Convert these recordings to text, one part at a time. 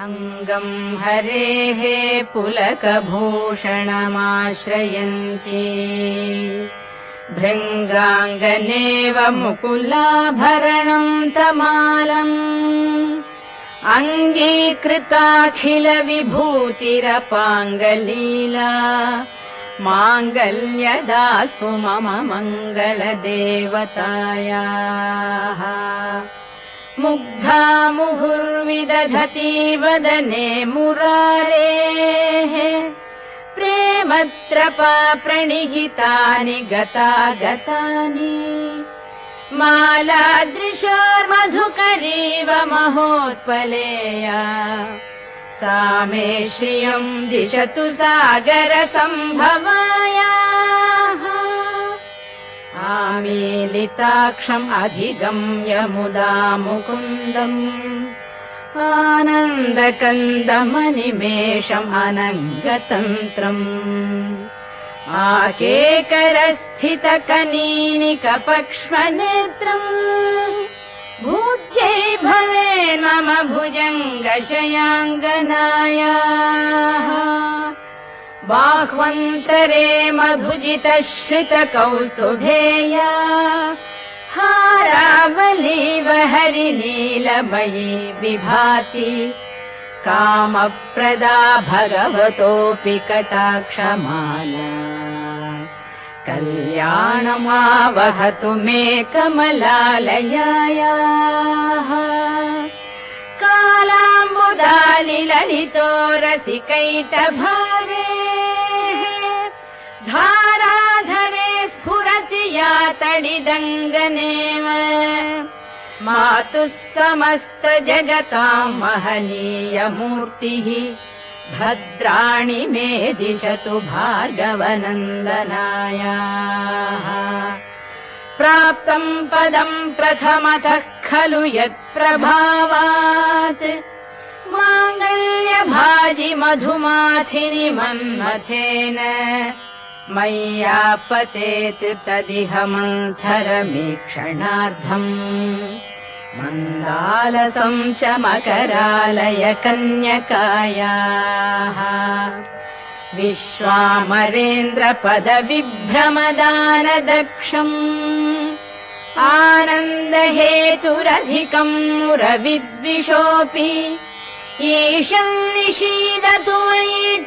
अङ्गम् हरेः पुलकभूषणमाश्रयन्ति भृङ्गाङ्गनेव मुकुलाभरणम् तमालम् अङ्गीकृताखिलविभूतिरपाङ्गलीला माङ्गल्यदास्तु मम मङ्गलदेवतायाः मुग्धा मुहुर्विदधति वदने मुरारेः प्रेमत्रपा प्रणिहितानि गतागतानि मालादृशोर्मधुकरीव महोत्पलेया सा मे श्रियम् दिशतु सागरसम्भवायाः आमीलिताक्षम् अधिगम्य मुदा मुकुन्दम् आनन्दकन्दमनिमेषम् अनङ्गतन्त्रम् आकेकरस्थितकनीनिकपक्ष्मनेत्रम् भूत्यै भवेन्मम भुजङ्गशयाङ्गनायाः बाह्वन्तरे मधुजितश्रितकौस्तुभेया हारावलीव हरिनीलमयी विभाति कामप्रदा भगवतोऽपि कटाक्षमाला कल्याणमावहतु मे कमलालयायाः कालाम्बुदालिललितो रसिकैटभारे धाराधरे स्फुरति या तडिदङ्गनेव मातुः समस्तजगताम् महनीयमूर्तिः भद्राणि मे दिशतु भार्गवनन्दनायाः प्राप्तम् पदम् प्रथमतः खलु यत्प्रभावात् माङ्गल्यभाजि मधुमाथिनि मन्मथेन मय्यापतेत् तदिह मन्थरमीक्षणार्थम् मन्दालसं च मकरालय कन्यकायाः विश्वामरेन्द्रपदविभ्रमदानदक्षम् आनन्दहेतुरधिकम् मुरविद्विषोऽपि ईशम् निषीदतु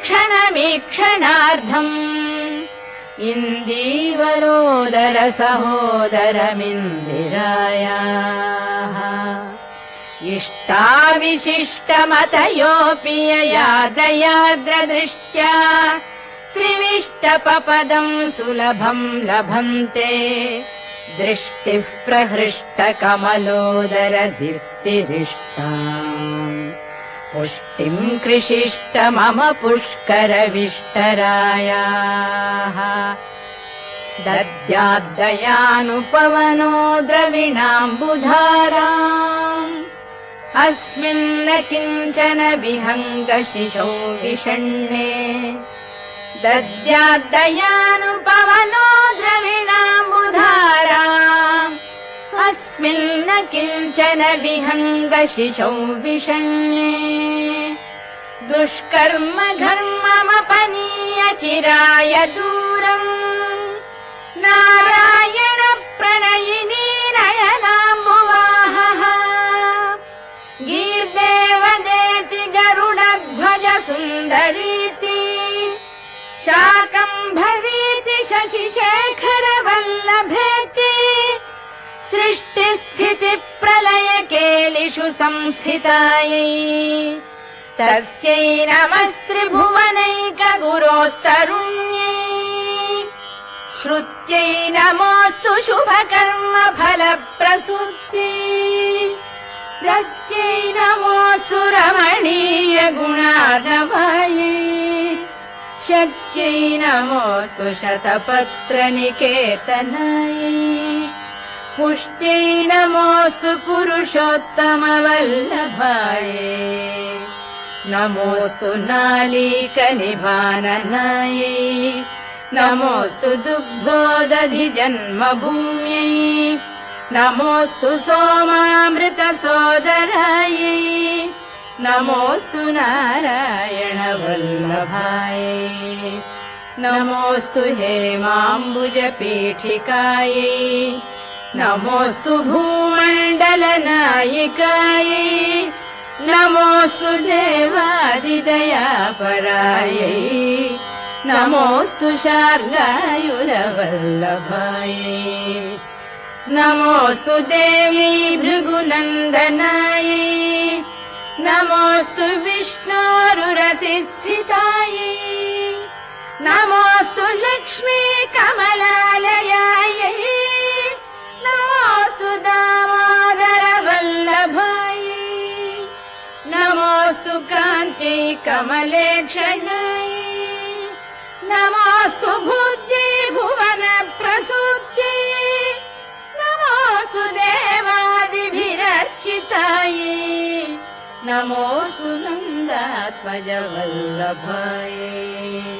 क्षणमीक्षणार्धम् इन्दीवरोदर सहोदरमिन्दिरायाः इष्टाविशिष्टमतयोऽपि यया दयार्द्रदृष्ट्या त्रिविष्टपपदम् सुलभम् लभन्ते दृष्टिः प्रहृष्टकमलोदरदीप्तिरिष्टाम् पुष्टिम् कृषिष्ट मम पुष्करविष्टरायाः दद्याद्दयानुपवनो द्रविणाम्बुधाराम् अस्मिन्न किञ्चन विहङ्गशिशौ विषण्णे दद्याद्दयानुपवनो द्रविणाम्बुधाराम् अस्मिन्न किञ्चन विहङ्गशिशौ विषण्णे दुष्कर्म घर्ममपनीय चिराय दूरम् नारायण प्रणयिनी नयनाम्बुवाहः गीर्देवदेति गरुडध्वज सुन्दरीति शाकम्भरीति शशिशेखर वल्लभेति सृष्टिस्थितिप्रलयकेलिषु संस्थितायै तस्यै नमस्त्रिभुवनैकगुरोस्तरुण्यै श्रुत्यै नमोऽस्तु शुभकर्मफलप्रसूत्यै रत्यै नमोऽस्तु रमणीय गुणार्णवायै शक्त्यै नमोऽस्तु शतपत्रनिकेतनायै पुष्ट्यै नमोऽस्तु पुरुषोत्तमवल्लभायै नमोऽस्तु नालीकनिभाननायै नमोऽस्तु दुग्धोदधिजन्मभूम्यै नमोऽस्तु सोमामृतसोदरायै नमोऽस्तु नारायण वल्लभायै नमोऽस्तु हेमाम्बुजपीठिकायै नमोऽस्तु भूमण्डलनायिकायै नमोऽस्तु देवादिदयापरायै नमोऽस्तु शार्ङ्गायुधवल्लभायै नमोऽस्तु देवी भृगुनन्दनायै नमोऽस्तु विष्णोरुरसिस्थितायै नमोऽस्तु लक्ष्मी कमलालयायै नमोऽस्तु दामोदर वल्लभायै नमोऽस्तु कान्त्यै कमलेक्षणायै नमोऽस्तु भूत्यै भुवन प्रसूत्यै नमोऽस्तु देवादिभिरर्चितायै नमोऽस्तु नन्दात्मज वल्लभायै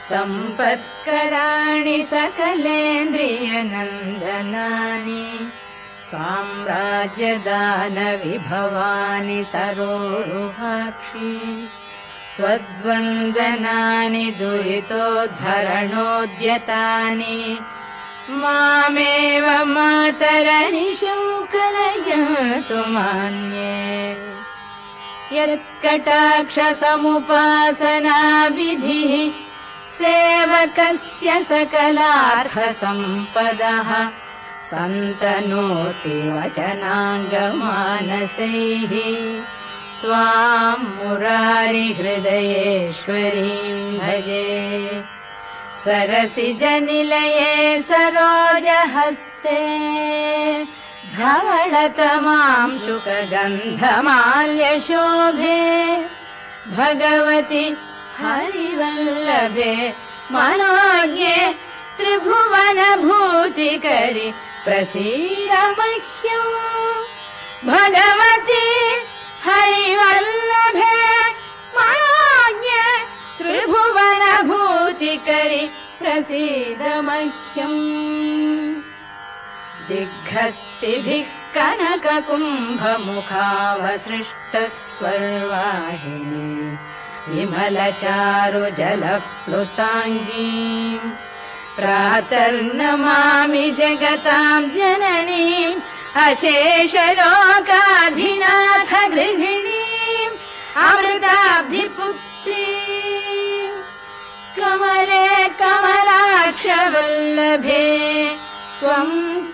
सम्पत्कराणि सकलेन्द्रियनन्दनानि साम्राज्यदानविभवानि सरोरुहाक्षि त्वद्वन्दनानि दुरितोद्धरणोद्यतानि मामेव मातरनिशौ कलयन्तु मान्ये यत्कटाक्षसमुपासनाविधिः सेवकस्य सकलार्थसम्पदः सन्तनोति वचनाङ्गमानसैः त्वां मुरारिहृदयेश्वरीं भजे सरसिजनिलये सरोजहस्ते धवलतमां शुकगन्धमाल्यशोभे भगवति हरिवल्लभे मनोज्ञे त्रिभुवनभूतिकरि प्रसीद मह्यम् भगवति हरिवल्लभे मनोज्ञे त्रिभुवनभूतिकरि प्रसीद मह्यम् दिग्हस्तिभिः कनककुम्भमुखावसृष्टस्वर्वाहिनी विमलचारुजलप्लुताङ्गी प्रातर्नमामि जगतां जननीम् अशेषलोकाधिनाथ गृहिणीम् अमृताब्धिपुत्रीम् कमले कमलाक्षवल्लभे त्वं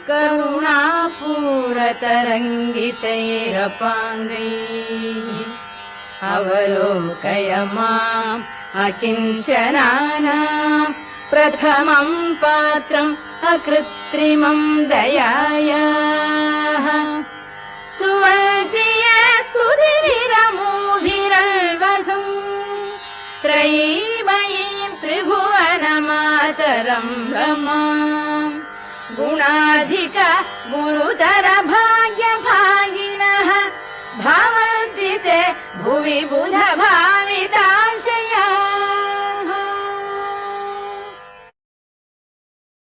करुणापूरतरङ्गितैरपाङ्गैः अवलोकय माम् अकिञ्चनानाम् प्रथमं पात्रम् अकृत्रिमम् दयायाः स्तुवन्ति ये स्तुतिभिरमूभिरल्वघम् त्रयीमयीं त्रिभुवनमातरं रमाम् गुणाधिक गुरुतर भाग्यभागिनः भवन्ति ते भुवि बुध भाविता